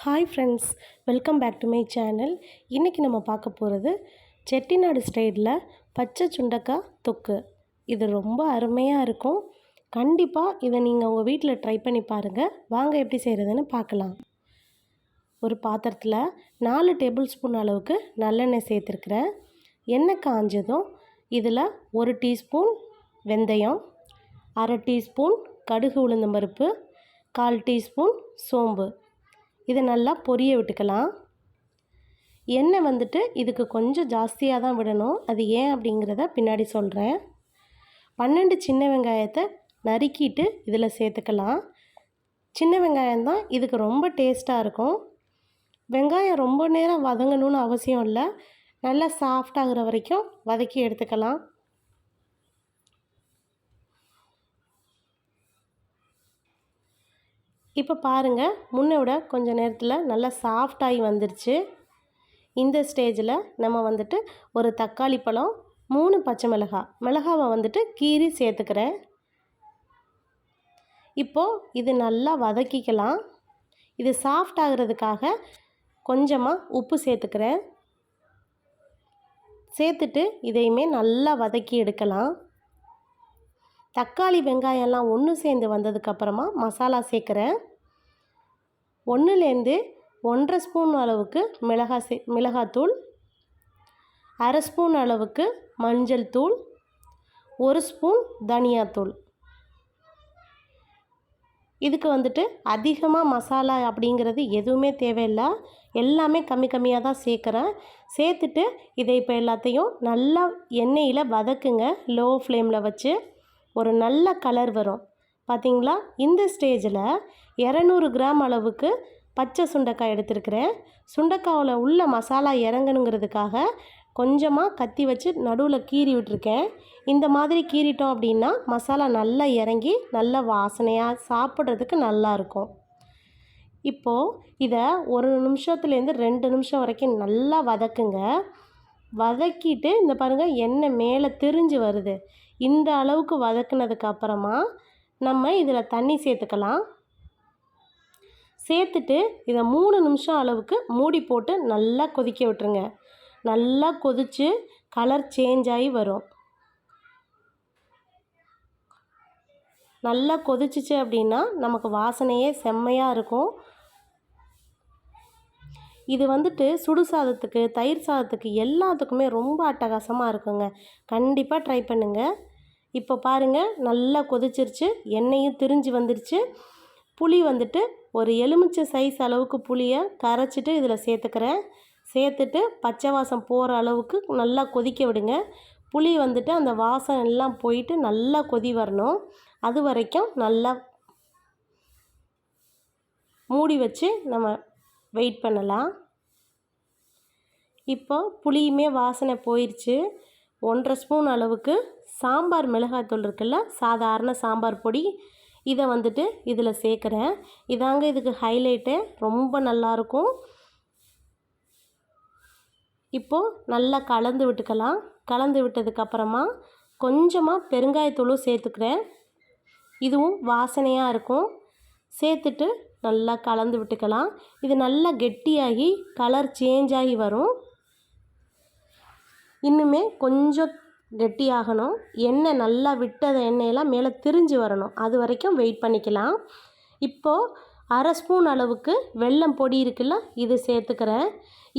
Hi friends, welcome back to my channel. இன்றைக்கி நம்ம பார்க்க போகிறது செட்டிநாடு ஸ்டைலில் பச்சை சுண்டக்காய் தொக்கு. இது ரொம்ப அருமையாக இருக்கும். கண்டிப்பாக இதை நீங்கள் உங்கள் வீட்டில் ட்ரை பண்ணி பாருங்கள். வாங்க எப்படி செய்கிறதுன்னு பார்க்கலாம். ஒரு பாத்திரத்தில் 4 டேபிள் ஸ்பூன் அளவுக்கு நல்லெண்ணெய் சேர்த்துருக்குறேன். எண்ணெய் காஞ்சதும் இதில் 1 டீஸ்பூன் வெந்தயம், அரை டீஸ்பூன் கடுகு உளுந்தம்பருப்பு, 1/4 டீஸ்பூன் சோம்பு இதை நல்லா பொரிய விட்டுக்கலாம். எண்ணெய் வந்துட்டு இதுக்கு கொஞ்சம் ஜாஸ்தியாக தான் விடணும். அது ஏன் அப்படிங்கிறத பின்னாடி சொல்கிறேன். 12 சின்ன வெங்காயத்தை நறுக்கிட்டு இதில் சேர்த்துக்கலாம். சின்ன வெங்காயம் தான் இதுக்கு ரொம்ப டேஸ்ட்டாக இருக்கும். வெங்காயம் ரொம்ப நேரம் வதங்கணும்னு அவசியம் இல்லை. நல்லா சாஃப்டாகிற வரைக்கும் வதக்கி எடுத்துக்கலாம். இப்போ பாருங்கள், முன்னை விட கொஞ்சம் நேரத்தில் நல்லா சாஃப்டாகி வந்துருச்சு. இந்த ஸ்டேஜில் நம்ம வந்துட்டு ஒரு தக்காளி பழம், 3 பச்சை மிளகாவை வந்துட்டு கீறி சேர்த்துக்கிறேன். இப்போது இது நல்லா வதக்கிக்கலாம். இது சாஃப்ட் ஆகிறதுக்காக கொஞ்சமாக உப்பு சேர்த்துக்கிறேன். சேர்த்துட்டு இதையுமே நல்லா வதக்கி எடுக்கலாம். தக்காளி வெங்காயம்லாம் ஒன்று சேர்ந்து வந்ததுக்கப்புறமா மசாலா சேர்க்குறேன். 1லேருந்து 1.5 ஸ்பூன் அளவுக்கு மிளகாத்தூள், அரை ஸ்பூன் அளவுக்கு மஞ்சள் தூள், 1 ஸ்பூன் தனியாத்தூள். இதுக்கு வந்துட்டு அதிகமாக மசாலா அப்படிங்கிறது எதுவுமே தேவையில்லை. எல்லாமே கம்மியாக தான் சேர்க்குறேன். சேர்த்துட்டு இதை இப்போ எல்லாத்தையும் நல்லா எண்ணெயில் வதக்குங்க. லோ ஃப்ளேமில் வச்சு ஒரு நல்ல கலர் வரும். பார்த்திங்களா? இந்த ஸ்டேஜில் 200 கிராம் அளவுக்கு பச்சை சுண்டக்காய் எடுத்துருக்கிறேன். சுண்டக்காயில் உள்ள மசாலா இறங்கணுங்கிறதுக்காக கொஞ்சமாக கத்தி வச்சு நடுவில் கீறி விட்டுருக்கேன். இந்த மாதிரி கீறிட்டோம் அப்படின்னா மசாலா நல்லா இறங்கி நல்ல வாசனையாக சாப்பிட்றதுக்கு நல்லாயிருக்கும். இப்போது இதை 1 நிமிஷத்துலேருந்து 2 நிமிஷம் வரைக்கும் நல்லா வதக்குங்க. வதக்கிட்டு இந்த பாருங்கள், எண்ணெய் மேலே திரிஞ்சு வருது. இந்த அளவுக்கு வதக்குனதுக்கு அப்புறமா நம்ம இதில் தண்ணி சேர்த்துக்கலாம். சேர்த்துட்டு இதை 3 நிமிஷம் அளவுக்கு மூடி போட்டு நல்லா கொதிக்க விட்டுருங்க. நல்லா கொதித்து கலர் சேஞ்ச் ஆகி வரும். நல்லா கொதிச்சிச்சு அப்படின்னா நமக்கு வாசனையே செம்மையாக இருக்கும். இது வந்துட்டு சுடு சாதத்துக்கு, தயிர் சாதத்துக்கு எல்லாத்துக்குமே ரொம்ப அட்டகாசமாக இருக்குங்க. கண்டிப்பாக ட்ரை பண்ணுங்கள். இப்போ பாருங்கள், நல்லா கொதிச்சிருச்சு, எண்ணெயும் திரிஞ்சு வந்துருச்சு. புளி வந்துட்டு ஒரு எலுமிச்சை சைஸ் அளவுக்கு புளியை கரைச்சிட்டு இதில் சேர்த்துக்கிறேன். சேர்த்துட்டு பச்சை வாசம் போகிற அளவுக்கு நல்லா கொதிக்க விடுங்க. புளி வந்துட்டு அந்த வாசம் எல்லாம் போயிட்டு நல்லா கொதி வரணும். அது வரைக்கும் நல்லா மூடி வச்சு நம்ம வெயிட் பண்ணலாம். இப்போ புளியுமே வாசனை போயிடுச்சு. 1.5 ஸ்பூன் அளவுக்கு சாம்பார் மிளகாய்த்தூள் இருக்குல்ல, சாதாரண சாம்பார் பொடி, இதை வந்துட்டு இதில் சேர்க்குறேன். இதாங்க இதுக்கு ஹைலைட்டு. ரொம்ப நல்லாயிருக்கும். இப்போது நல்லா கலந்து விட்டுக்கலாம். கலந்து விட்டதுக்கப்புறமா கொஞ்சமாக பெருங்காயத்தூளும் சேர்த்துக்கிறேன். இதுவும் வாசனையாக இருக்கும். சேர்த்துட்டு நல்லா கலந்து விட்டுக்கலாம். இது நல்லா கெட்டியாகி கலர் சேஞ்ச் ஆகி வரும். இன்னுமே கொஞ்சம் கெட்டியாகணும். எண்ணெய் நல்லா விட்டத எண்ணெயெல்லாம் மேலே திரிஞ்சு வரணும். அது வரைக்கும் வெயிட் பண்ணிக்கலாம். இப்போது அரை ஸ்பூன் அளவுக்கு வெல்லம் பொடி இருக்குல்ல, இது சேர்த்துக்கிறேன்.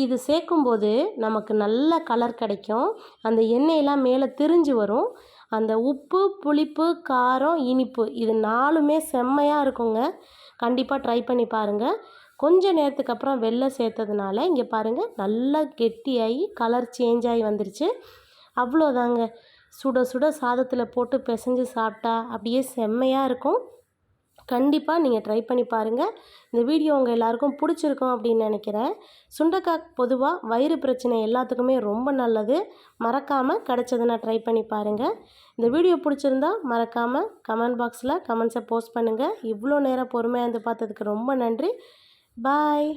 இது சேர்க்கும்போது நமக்கு நல்ல கலர் கிடைக்கும். அந்த எண்ணெயெல்லாம் மேலே திரிஞ்சு வரும். அந்த உப்பு, புளிப்பு, காரம், இனிப்பு இது 4மே செம்மையாக இருக்குங்க. கண்டிப்பாக ட்ரை பண்ணி பாருங்கள். கொஞ்ச நேரத்துக்கு அப்புறம் வெல்லம் சேர்த்ததுனால இங்கே பாருங்கள், நல்லா கெட்டியாகி கலர் சேஞ்ச் ஆகி வந்துருச்சு. அவ்வளோதாங்க. சுட சுட சாதத்தில் போட்டு பிசைஞ்சு சாப்பிட்டா அப்படியே செம்மையாக இருக்கும். கண்டிப்பாக நீங்கள் ட்ரை பண்ணி பாருங்கள். இந்த வீடியோ உங்கள் எல்லாருக்கும் பிடிச்சிருக்கும் அப்படின்னு நினைக்கிறேன். சுண்டைக்காய் பொதுவாக வயிறு பிரச்சனை எல்லாத்துக்குமே ரொம்ப நல்லது. மறக்காமல் கிடச்சதுன்னா ட்ரை பண்ணி பாருங்கள். இந்த வீடியோ பிடிச்சிருந்தா மறக்காமல் கமெண்ட் பாக்ஸில் கமெண்ட்ஸை போஸ்ட் பண்ணுங்கள். இவ்வளோ நேரம் பொறுமையாக இருந்து பார்த்ததுக்கு ரொம்ப நன்றி. பாய்.